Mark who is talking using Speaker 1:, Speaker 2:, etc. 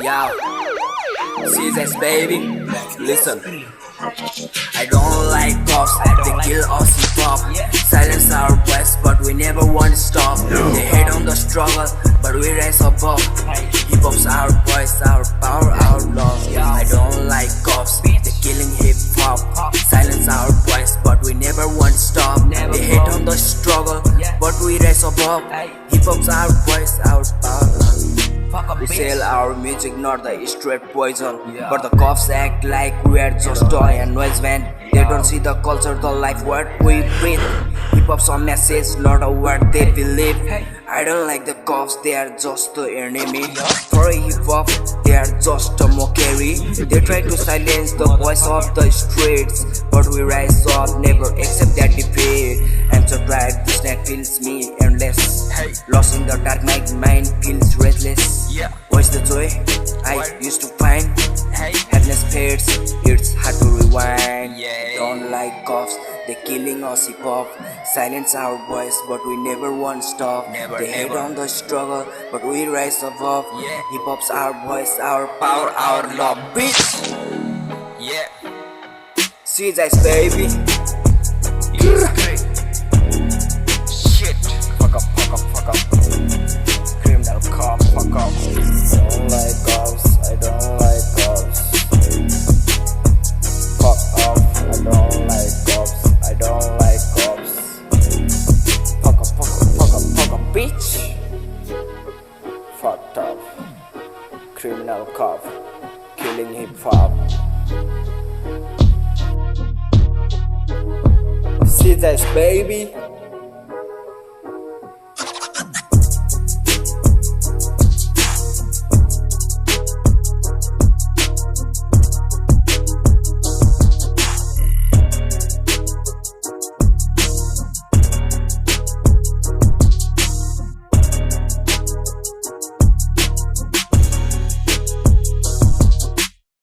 Speaker 1: Yo, Shizice baby, listen. I don't like cops, they kill us hip-hop. Silence our voice, but we never want to stop. They hate on the struggle, but we rise above. Hip-hop's our voice, our power, our love. I don't like cops, they killing hip-hop. Silence our voice, but we never want to stop. They hate on the struggle, but we rise above. Hip-hop's our voice, our power. We sell our music, not the straight poison. But the cops act like we're just toy and noise van. They don't see the culture, the life, what we breathe. Hip-hop's a message, not a word they believe. I don't like the cops, they are just the enemy. For hip-hop, they are just a mockery. They try to silence the voice of the streets, but we rise up, never accept that defeat. I'm so tired, this night feels me endless. Lost in the dark, my mind feels restless. What's the joy I used to find? Happiness fades, it's hard to rewind. Don't like cops, they're killing us hip-hop. Silence our voice, but we never want to stop. They hate on the struggle, but we rise above. Hip-hop's our voice, our power, our love, bitch. Shizice baby. Shit. Fuck up, fuck up, fuck up. Criminal cop, fuck up. I don't like cops, I don't like cops. Fuck off, I don't like cops, I don't like cops. Fuck up, fuck up, fuck up, fuck up, bitch. Fucked up. Criminal cop, killing hip-hop. Shizice baby.